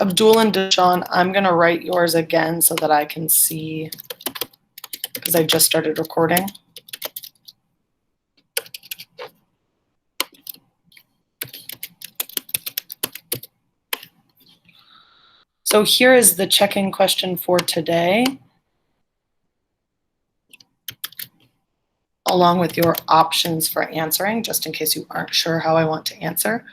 Abdul and Deshaun, I'm going to write yours again so that I can see, because I just started recording. So here is the check-in question for today, along with your options for answering, just in case you aren't sure how I want to answer.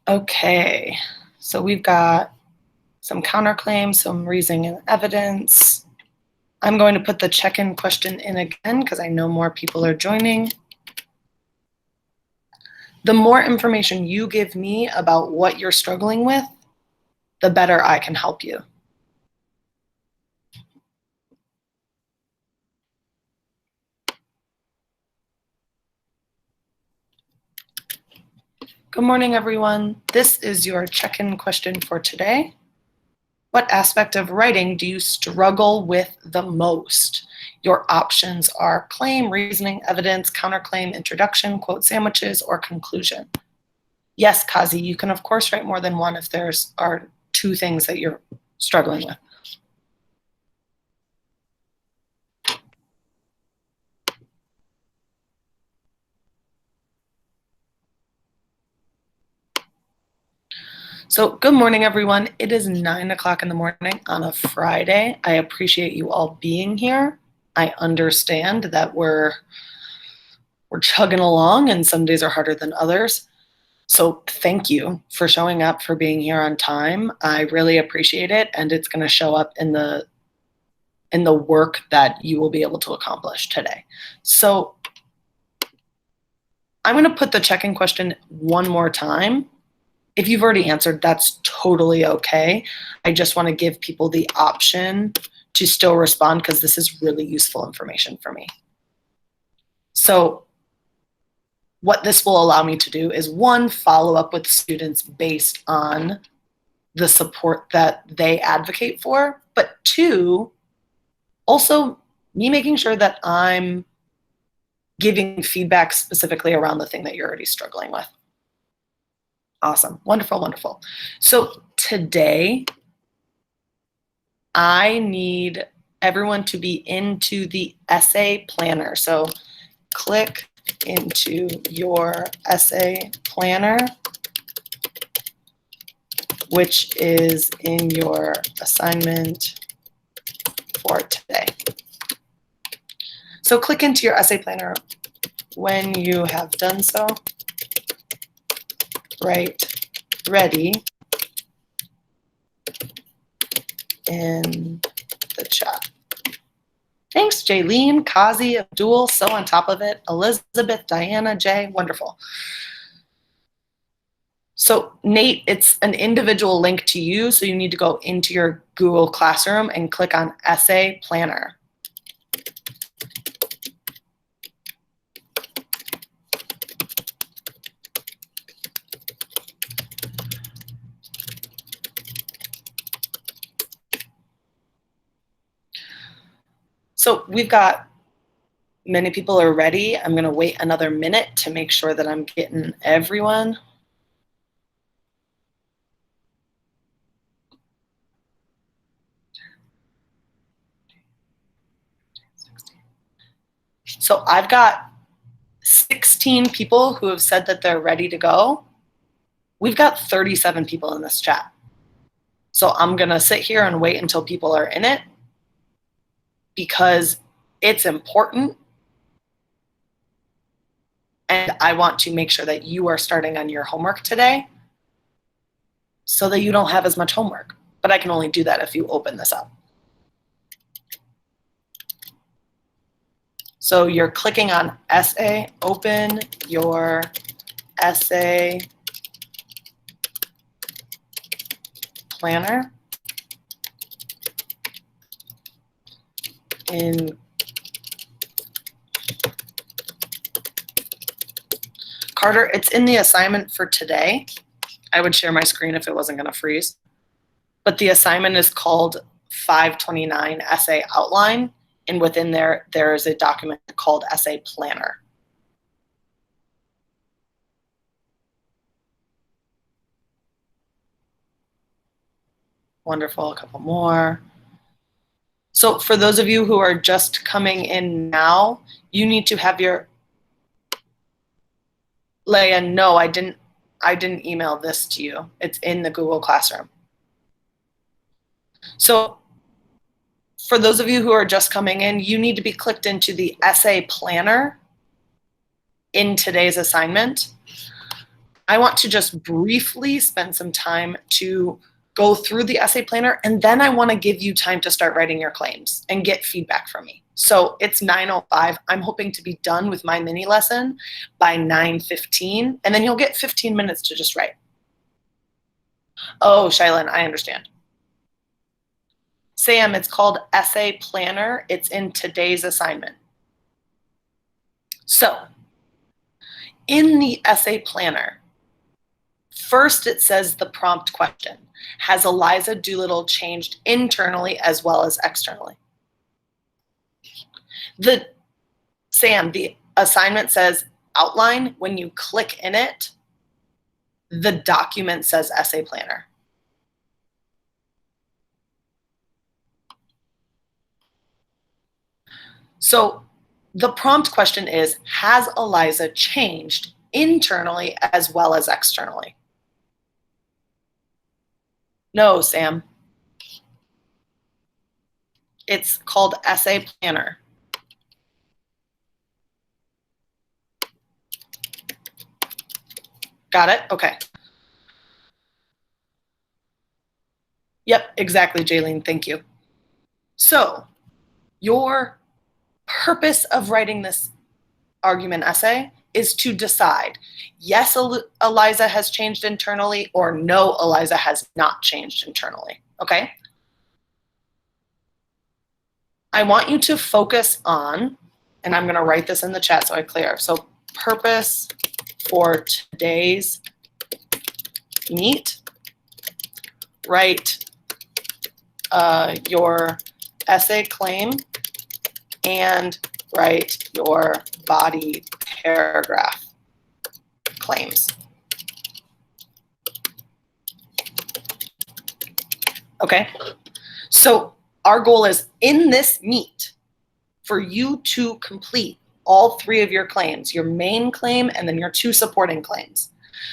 Okay, so we've got some counterclaims, some reasoning and evidence. I'm going to put the check-in question in again because I know more people are joining. The more information you give me about what you're struggling with, the better I can help you. Good morning, everyone. This is your check-in question for today. What aspect of writing do you struggle with the most? Your options are claim, reasoning, evidence, counterclaim, introduction, quote sandwiches, or conclusion. Yes, Kazi, you can of course write more than one if there's are two things that you're struggling with. So good morning, everyone. It is 9 o'clock in the morning on a Friday. I appreciate you all being here. I understand that we're chugging along and some days are harder than others. So thank you for showing up, for being here on time. I really appreciate it, and it's going to show up in the work that you will be able to accomplish today. So I'm going to put the check-in question one more time. If you've already answered, that's totally okay. I just want to give people the option to still respond because this is really useful information for me. So what this will allow me to do is, one, follow up with students based on the support that they advocate for, but two, also me making sure that I'm giving feedback specifically around the thing that you're already struggling with. Awesome. Wonderful, wonderful. So today, I need everyone to be into the essay planner. So click into your essay planner, which is in your assignment for today. So click into your essay planner when you have done so. Write ready in the chat. Thanks, Jaylene, Kazi, Abdul, so on top of it. Elizabeth, Diana, Jay, wonderful. So Nate, it's an individual link to you, so you need to go into your Google Classroom and click on Essay Planner. So we've got many people are ready. I'm going to wait another minute to make sure that I'm getting everyone. So I've got 16 people who have said that they're ready to go. We've got 37 people in this chat. So I'm going to sit here and wait until people are in it because it's important. And I want to make sure that you are starting on your homework today so that you don't have as much homework. But I can only do that if you open this up. So you're clicking on Essay, open your Essay Planner in Carter. It's in the assignment for today. I would share my screen if it wasn't going to freeze. But the assignment is called 529 Essay Outline. And within there is a document called Essay Planner. Wonderful, a couple more. So for those of you who are just coming in now, you need to have your, Leah, no, I didn't email this to you. It's in the Google Classroom. So for those of you who are just coming in, you need to be clicked into the Essay Planner in today's assignment. I want to just briefly spend some time to go through the Essay Planner, and then I want to give you time to start writing your claims and get feedback from me. So it's 9:05. I'm hoping to be done with my mini lesson by 9:15, and then you'll get 15 minutes to just write. Oh, Shailen, I understand. Sam, it's called Essay Planner. It's in today's assignment. So in the Essay Planner, first it says the prompt question. Has Eliza Doolittle changed internally as well as externally? Sam, the assignment says outline. When you click in it, the document says Essay Planner. So the prompt question is, has Eliza changed internally as well as externally? No, Sam. It's called Essay Planner. Got it? Okay. Yep, exactly, Jaylene. Thank you. So your purpose of writing this argument essay is to decide, yes, Eliza has changed internally, or no, Eliza has not changed internally, okay? I want you to focus on, and I'm gonna write this in the chat so I clear. So purpose for today's meet, write your essay claim and write your body paragraph claims. Okay, so our goal is in this meet for you to complete all three of your claims, your main claim and then your two supporting claims.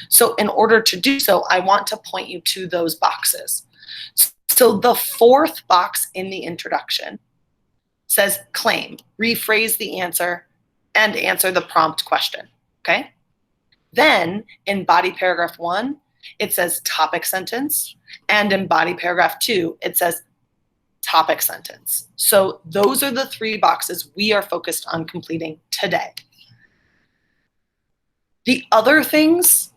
So in order to do so, I want to point you to those boxes. So the fourth box in the introduction says claim, rephrase the answer, and answer the prompt question, okay? Then in body paragraph 1, it says topic sentence, and in body paragraph 2, it says topic sentence. So those are the 3 boxes we are focused on completing today. The other things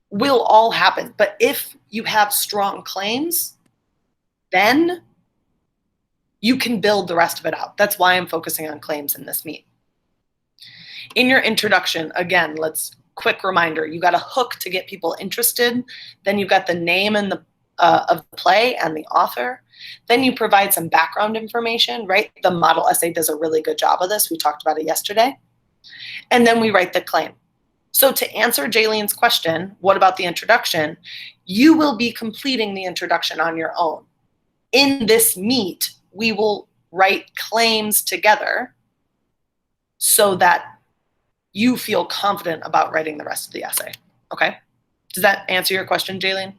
will all happen, but if you have strong claims, then you can build the rest of it out. That's why I'm focusing on claims in this meet. In your introduction, again, quick reminder, you got a hook to get people interested. Then you've got the name and of the play and the author. Then you provide some background information, right? The model essay does a really good job of this. We talked about it yesterday. And then we write the claim. So to answer Jaylene's question, what about the introduction? You will be completing the introduction on your own. In this meet, we will write claims together so that you feel confident about writing the rest of the essay, okay? Does that answer your question, Jaylene?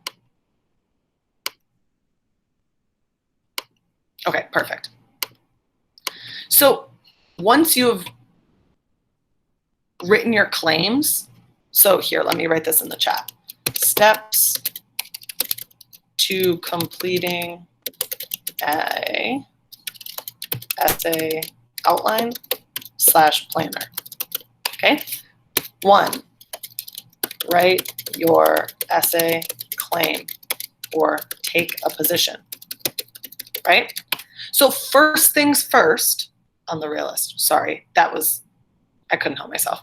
Okay, perfect. So once you have written your claims, so here, let me write this in the chat. Steps to completing a essay outline / planner. Okay. 1, write your essay claim or take a position, right? So first things first on the realist, sorry, I couldn't help myself.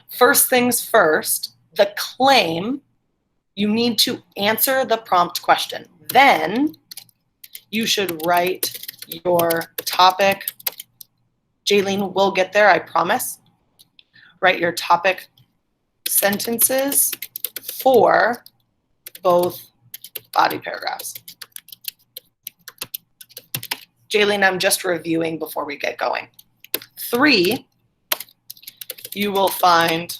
First things first, the claim, you need to answer the prompt question. Then you should write your topic. Jaylene will get there, I promise. Write your topic sentences for both body paragraphs. Jaylene, I'm just reviewing before we get going. 3, you will find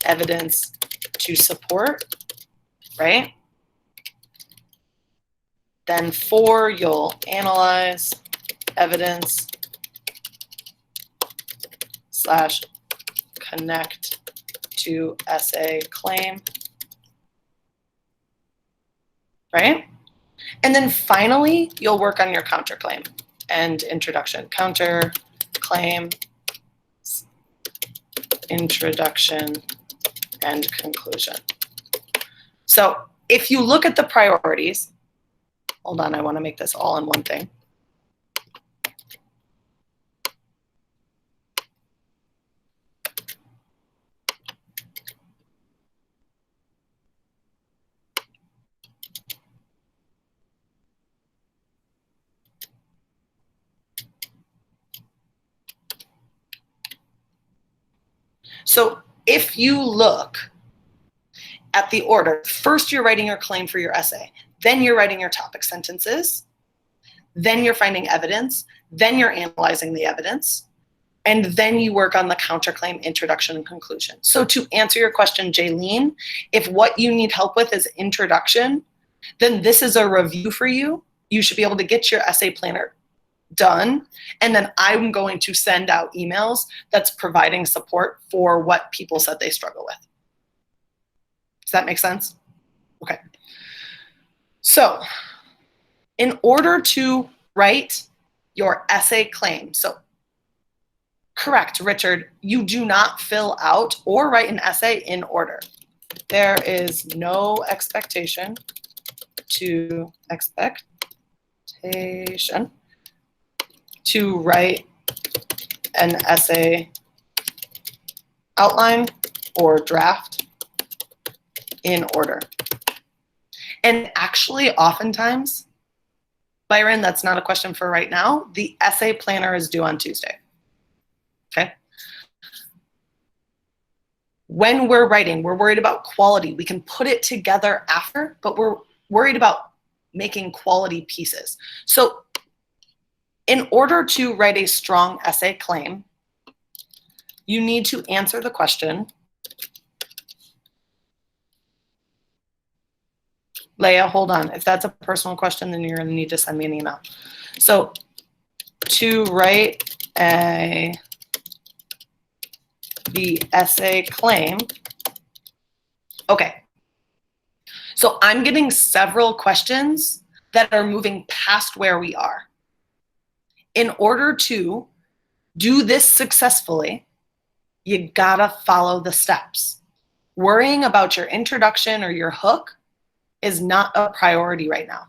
evidence to support, right? Then 4, you'll analyze evidence / connect to essay claim, right? And then finally, you'll work on your counterclaim and introduction. Counterclaim, introduction, and conclusion. So if you look at the priorities, hold on, I want to make this all in one thing. So if you look at the order, first you're writing your claim for your essay, then you're writing your topic sentences, then you're finding evidence, then you're analyzing the evidence, and then you work on the counterclaim, introduction, and conclusion. So to answer your question, Jaylene, if what you need help with is introduction, then this is a review for you. You should be able to get your essay planner done, and then I'm going to send out emails that's providing support for what people said they struggle with. Does that make sense? Okay. So in order to write your essay claim, so correct, Richard, you do not fill out or write an essay in order. There is no expectation to write an essay outline or draft in order. And actually, oftentimes, Byron, that's not a question for right now. The essay planner is due on Tuesday. Okay? When we're writing, we're worried about quality. We can put it together after, but we're worried about making quality pieces. So in order to write a strong essay claim, you need to answer the question. Leah, hold on. If that's a personal question, then you're going to need to send me an email. So to write the essay claim, okay. So I'm getting several questions that are moving past where we are. In order to do this successfully, you gotta follow the steps. Worrying about your introduction or your hook is not a priority right now.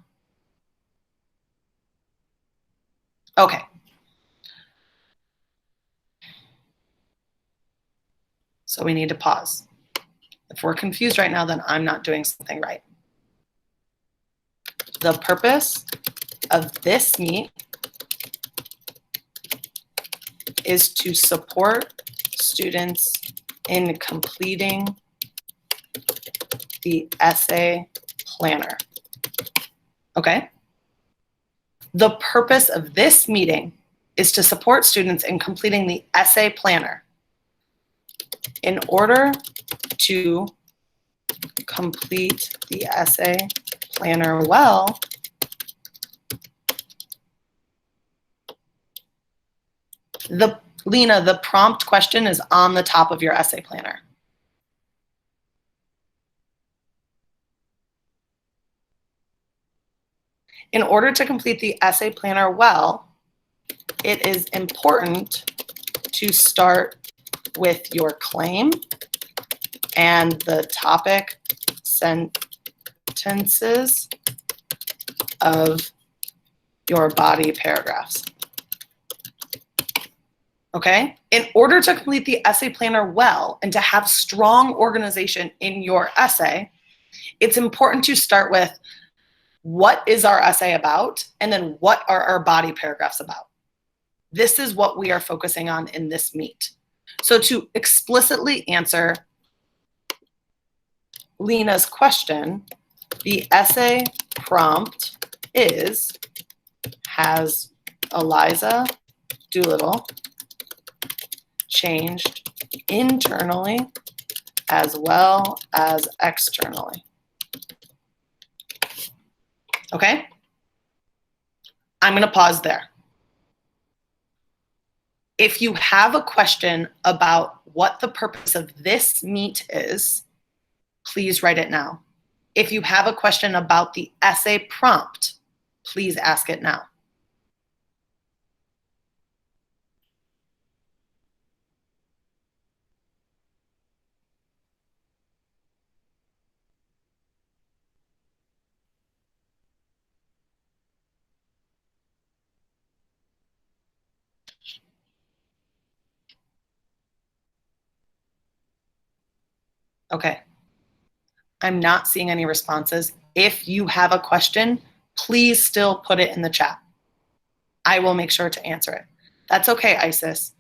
Okay. So we need to pause. If we're confused right now, then I'm not doing something right. The purpose of this meet is to support students in completing the essay planner. Okay? The purpose of this meeting is to support students in completing the essay planner. In order to complete the essay planner well, Lena, the prompt question is on the top of your essay planner. In order to complete the essay planner well, it is important to start with your claim and the topic sentences of your body paragraphs. Okay? In order to complete the essay planner well and to have strong organization in your essay, it's important to start with what is our essay about, and then what are our body paragraphs about. This is what we are focusing on in this meet. So to explicitly answer Lena's question, the essay prompt is, has Eliza Doolittle changed internally as well as externally? Okay? I'm going to pause there. If you have a question about what the purpose of this meet is, please write it now. If you have a question about the essay prompt, please ask it now. Okay. I'm not seeing any responses. If you have a question, please still put it in the chat. I will make sure to answer it. That's okay, Isis.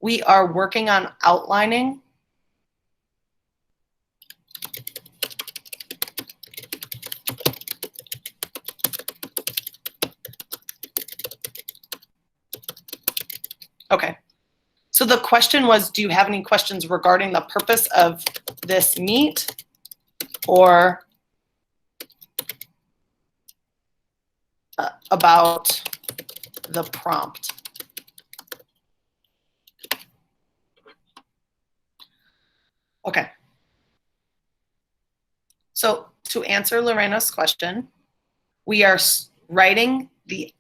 We are working on outlining Okay. So the question was, do you have any questions regarding the purpose of this meet or about the prompt? Okay. So to answer Lorena's question, we are writing the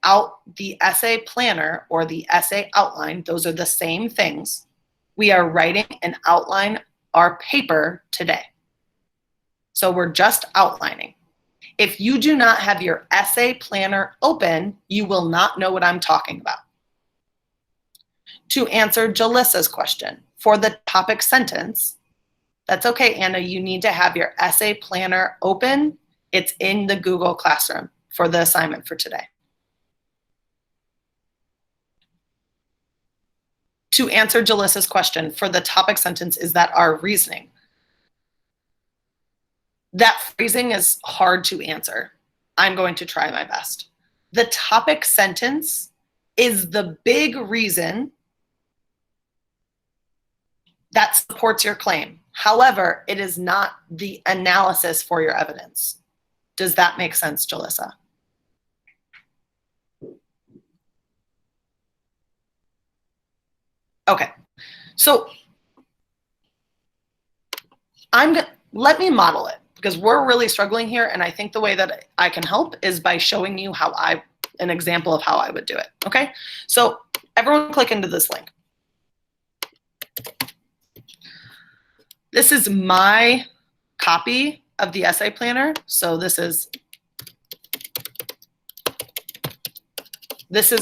essay planner or the essay outline. Those are the same things. We are writing and outline our paper today. So we're just outlining. If you do not have your essay planner open, you will not know what I'm talking about. To answer Jalissa's question, for the topic sentence, that's okay, Anna, you need to have your essay planner open. It's in the Google Classroom for the assignment for today. To answer Jalissa's question, for the topic sentence, is that our reasoning? That phrasing is hard to answer. I'm going to try my best. The topic sentence is the big reason that supports your claim. However, it is not the analysis for your evidence. Does that make sense, Jalissa? Okay, so let me model it. because we're really struggling here. And I think the way that I can help is by showing you an example of how I would do it. Okay, so everyone click into this link. This is my copy of the essay planner. So this is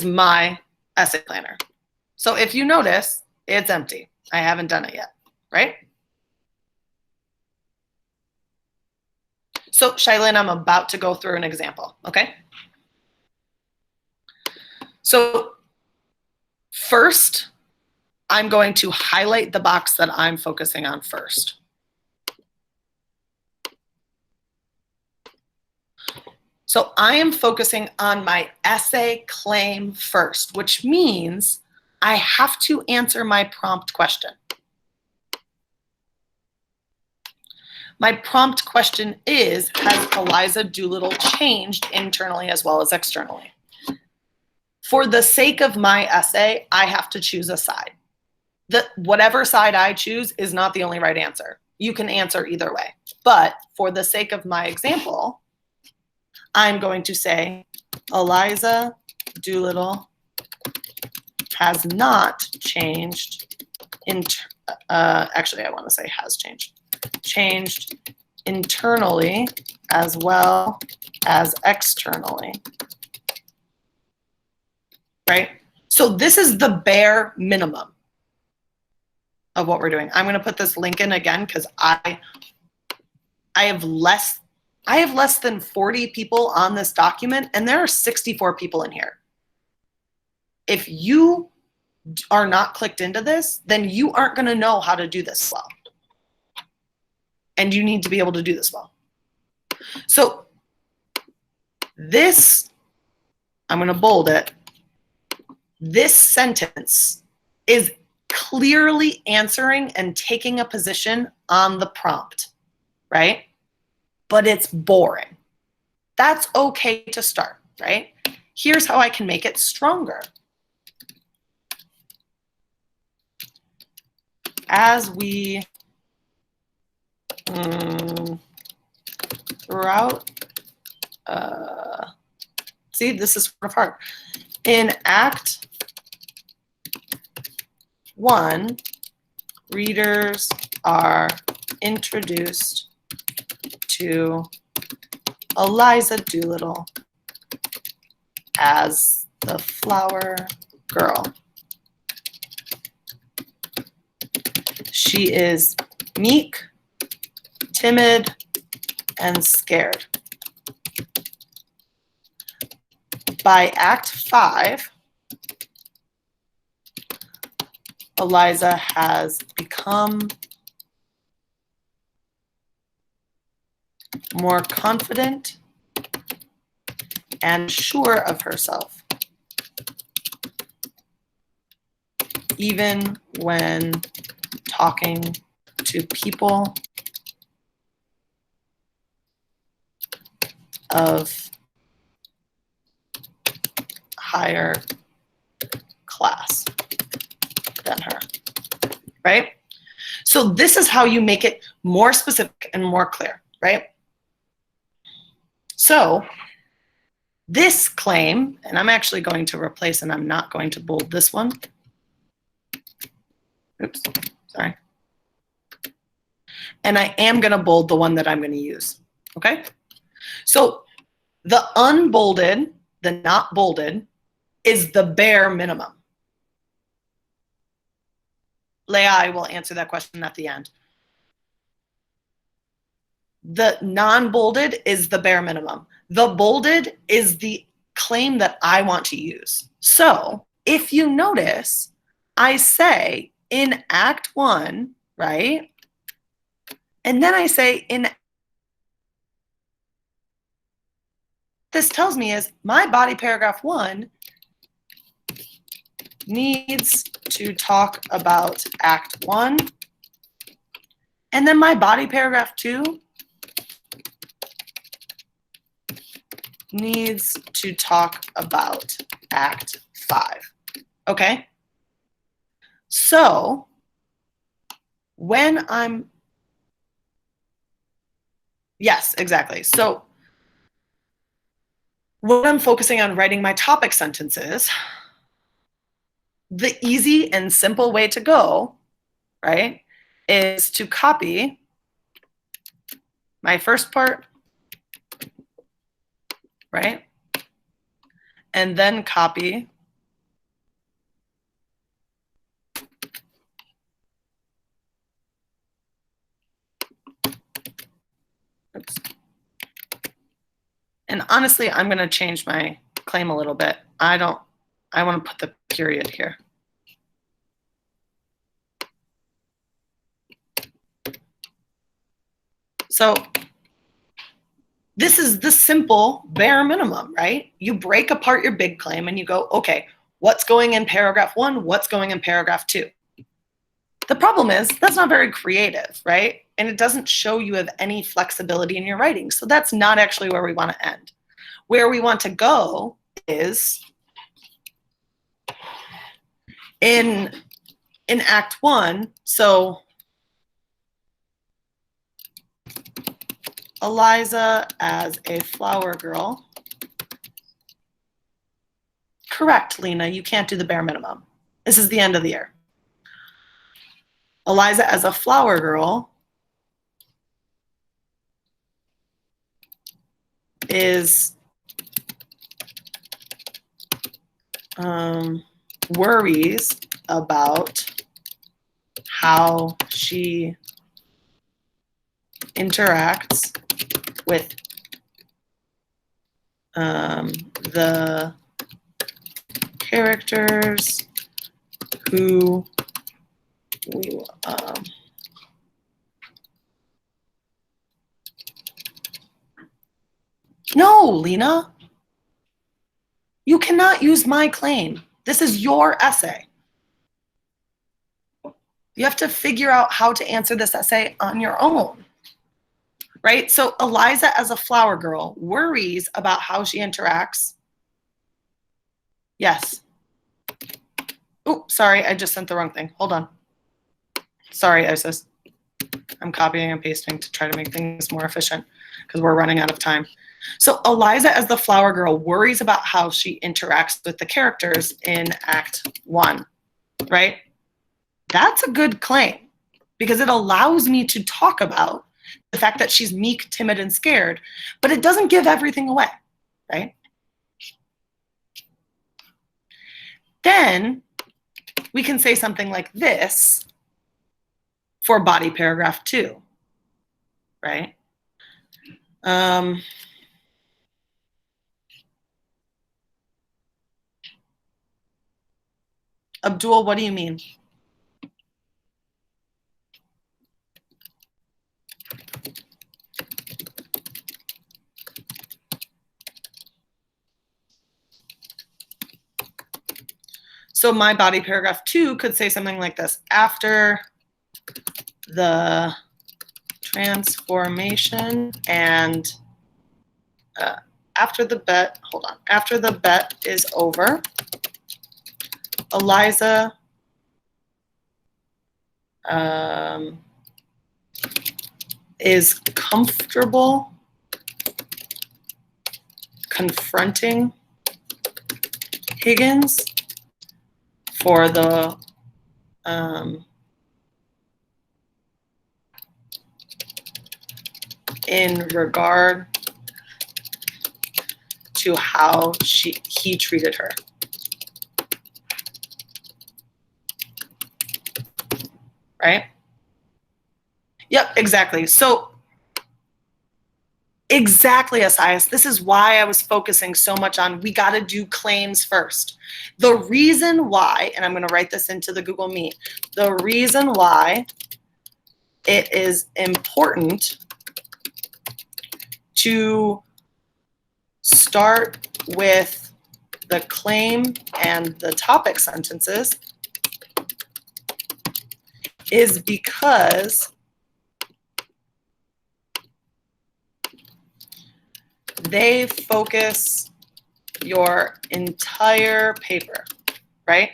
my essay planner. So if you notice, it's empty. I haven't done it yet, right? So Shailyn, I'm about to go through an example, okay? So first, I'm going to highlight the box that I'm focusing on first. So I am focusing on my essay claim first, which means I have to answer my prompt question. My prompt question is, has Eliza Doolittle changed internally as well as externally? For the sake of my essay, I have to choose a side. Whatever side I choose is not the only right answer. You can answer either way. But for the sake of my example, I'm going to say Eliza Doolittle has not changed. Actually, I want to say has changed internally as well as externally. Right? So this is the bare minimum of what we're doing. I'm going to put this link in again because I have less than 40 people on this document, and there are 64 people in here. If you are not clicked into this, then you aren't going to know how to do this well. And you need to be able to do this well. So this, I'm going to bold it. This sentence is clearly answering and taking a position on the prompt, right? But it's boring. That's okay to start, right? Here's how I can make it stronger. As we throughout, see, this is sort of hard. In Act 1, readers are introduced to Eliza Doolittle as the flower girl. She is meek, timid, and scared. By Act 5, Eliza has become more confident and sure of herself, even when talking to people of higher class than her, right? So this is how you make it more specific and more clear, right? So this claim, and I'm actually going to replace, and I'm not going to bold this one. Oops, sorry. And I am going to bold the one that I'm going to use, okay? So the unbolded, the not bolded, is the bare minimum. Leah, I will answer that question at the end. The non-bolded is the bare minimum. The bolded is the claim that I want to use. So if you notice, I say in Act 1, right? And then I say in, this tells me is my body paragraph 1 needs to talk about Act 1. And then my body paragraph 2 needs to talk about Act 5. Okay? So when I'm Yes, exactly. So when I'm focusing on writing my topic sentences, the easy and simple way to go, right, is to copy my first part, right, and then copy oops. And honestly, I'm going to change my claim a little bit. I want to put the period here. So this is the simple bare minimum, right? You break apart your big claim and you go, okay, what's going in paragraph 1? What's going in paragraph 2? The problem is that's not very creative, right? And it doesn't show you have any flexibility in your writing. So that's not actually where we want to end. Where we want to go is in Act 1. So Eliza as a flower girl. Correct, Lena, you can't do the bare minimum. This is the end of the year. Eliza as a flower girl is worries about how she interacts with the characters who no, Lena, you cannot use my claim. This is your essay. You have to figure out how to answer this essay on your own, right? So Eliza as a flower girl worries about how she interacts. Yes. Oh, sorry, I just sent the wrong thing. Hold on. Sorry, Isis. I'm copying and pasting to try to make things more efficient because we're running out of time. So Eliza as the flower girl worries about how she interacts with the characters in Act 1, right? That's a good claim because it allows me to talk about the fact that she's meek, timid, and scared, but it doesn't give everything away, right? Then we can say something like this for body paragraph 2, right? Abdul, what do you mean? So my body paragraph 2 could say something like this. After the transformation and after the bet, hold on. After the bet is over, Eliza is comfortable confronting Higgins for the in regard to how he treated her. Right? Yep, exactly. So exactly, Asias. This is why I was focusing so much on we got to do claims first. The reason why, and I'm going to write this into the Google Meet, the reason why it is important to start with the claim and the topic sentences is because they focus your entire paper, right?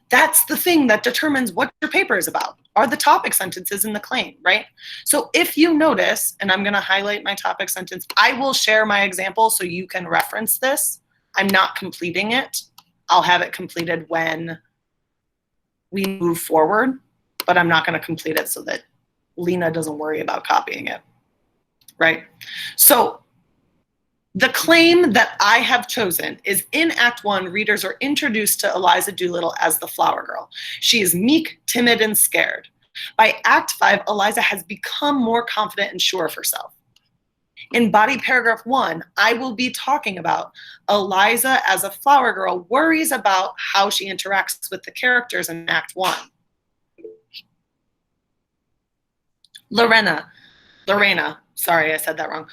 That's the thing that determines what your paper is about. are the topic sentences in the claim, right? So if you notice, and I'm going to highlight my topic sentence, I will share my example so you can reference this. I'm not completing it. I'll have it completed when we move forward, but I'm not going to complete it so that Lena doesn't worry about copying it, right? So the claim that I have chosen is in Act 1, readers are introduced to Eliza Doolittle as the flower girl. She is meek, timid, and scared. By Act 5, Eliza has become more confident and sure of herself. In body paragraph 1, I will be talking about Eliza as a flower girl worries about how she interacts with the characters in Act 1. Lorena, sorry, I said that wrong.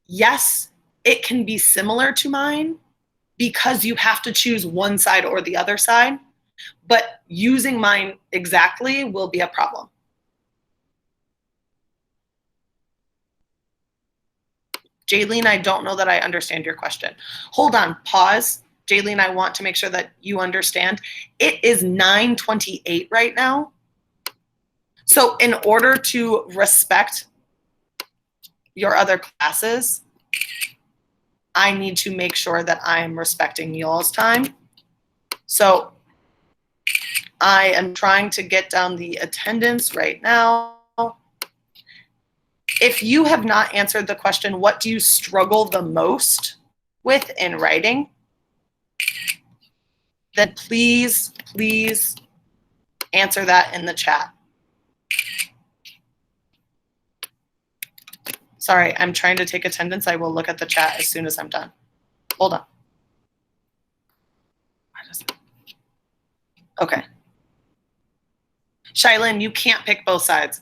Yes, it can be similar to mine because you have to choose one side or the other side, but using mine exactly will be a problem. Jaylene, I don't know that I understand your question. Hold on, pause. Jaylene, I want to make sure that you understand. It is 9:28 right now. So in order to respect your other classes, I need to make sure that I'm respecting y'all's time. So I am trying to get down the attendance right now. If you have not answered the question, what do you struggle the most with in writing? Then please answer that in the chat. Sorry, I'm trying to take attendance. I will look at the chat as soon as I'm done. Hold on. Okay. Shailin, you can't pick both sides.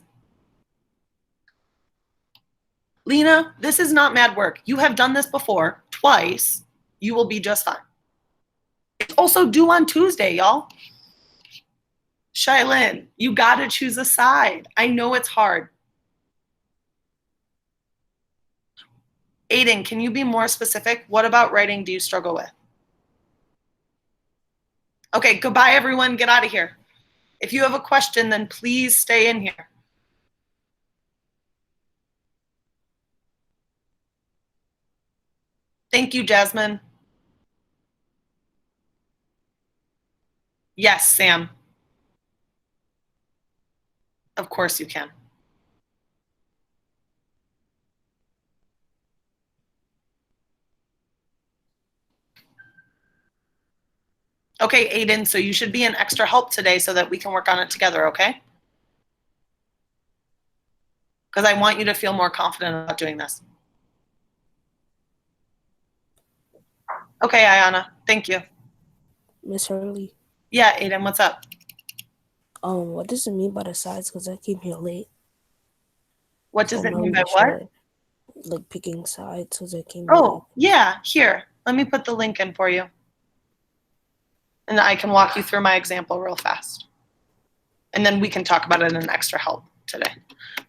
Lena, this is not mad work. You have done this before, twice. You will be just fine. It's also due on Tuesday, y'all. Shailin, you gotta choose a side. I know it's hard. Aiden, can you be more specific? What about writing do you struggle with? Okay, goodbye everyone, get out of here. If you have a question, then please stay in here. Thank you, Jasmine. Yes, Sam. Of course you can. Okay, Aiden, so you should be an extra help today so that we can work on it together, okay? Because I want you to feel more confident about doing this. Okay, Ayana, thank you. Miss Hurley. Yeah, Aiden, what's up? What does it mean by the sides? Because I came here late. What does it mean by what? Like picking sides because I came Oh, late. yeah, here. Let me put the link in for you. And I can walk you through my example real fast. And then we can talk about it in extra help today.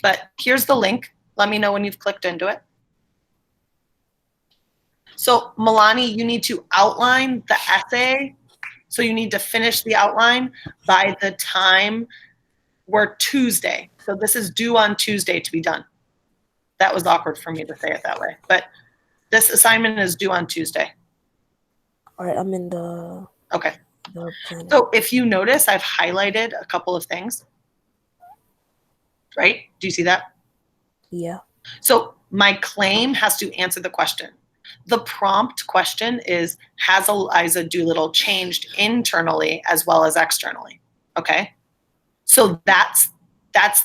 But here's the link. Let me know when you've clicked into it. So Milani, you need to outline the essay. So you need to finish the outline by the time we're Tuesday. So this is due on Tuesday to be done. That was awkward for me to say it that way. But this assignment is due on Tuesday. All right, I'm in the... Okay. So if you notice, I've highlighted a couple of things. Right? Do you see that? Yeah. So my claim has to answer the question. The prompt question is, has Eliza Doolittle changed internally as well as externally? Okay. So that's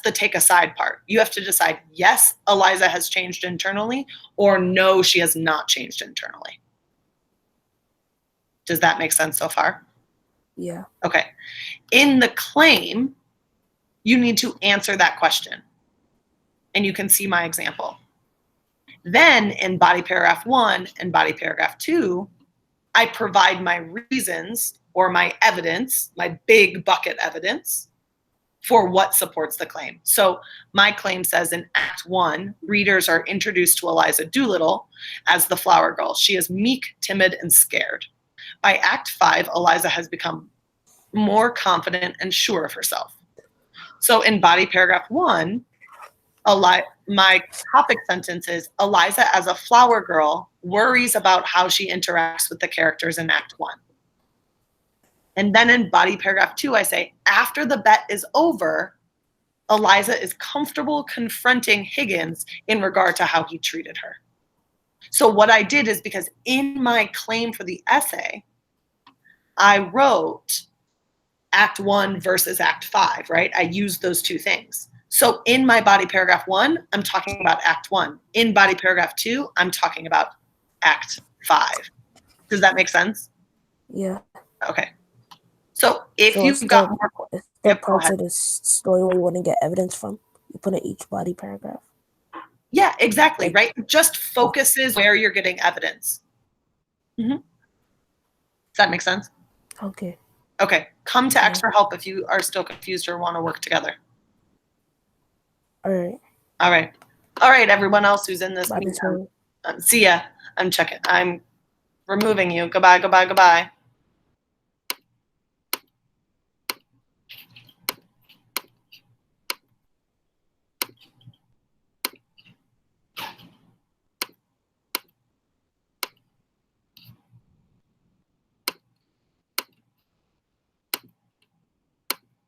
the take a side part. You have to decide, yes, Eliza has changed internally, or no, she has not changed internally. Does that make sense so far? Yeah. Okay. In the claim, you need to answer that question. And you can see my example. Then in body paragraph 1 and body paragraph 2, I provide my reasons or my evidence, my big bucket evidence for what supports the claim. So my claim says in Act 1, readers are introduced to Eliza Doolittle as the flower girl. She is meek, timid, and scared. By Act 5, Eliza has become more confident and sure of herself. So in body paragraph 1, my topic sentence is Eliza as a flower girl worries about how she interacts with the characters in Act 1. And then in body paragraph 2, I say, after the bet is over, Eliza is comfortable confronting Higgins in regard to how he treated her. So what I did is, because in my claim for the essay, I wrote Act 1 versus Act 5, right? I used those two things. So in my body paragraph 1, I'm talking about Act 1. In body paragraph 2, I'm talking about Act 5. Does that make sense? Yeah. Okay. So if So you've got more, if yep, the go parts ahead. of the story where you want to get evidence from, you put in each body paragraph. Yeah, exactly, Like- right? Just focuses where you're getting evidence. Does that make sense? Okay. Okay. Come to X Yeah. for help if you are still confused or want to work together. All right. All right. All right, everyone else who's in this Bye, meeting. Miss Hurley. See ya. I'm checking. I'm removing you. Goodbye, goodbye, goodbye.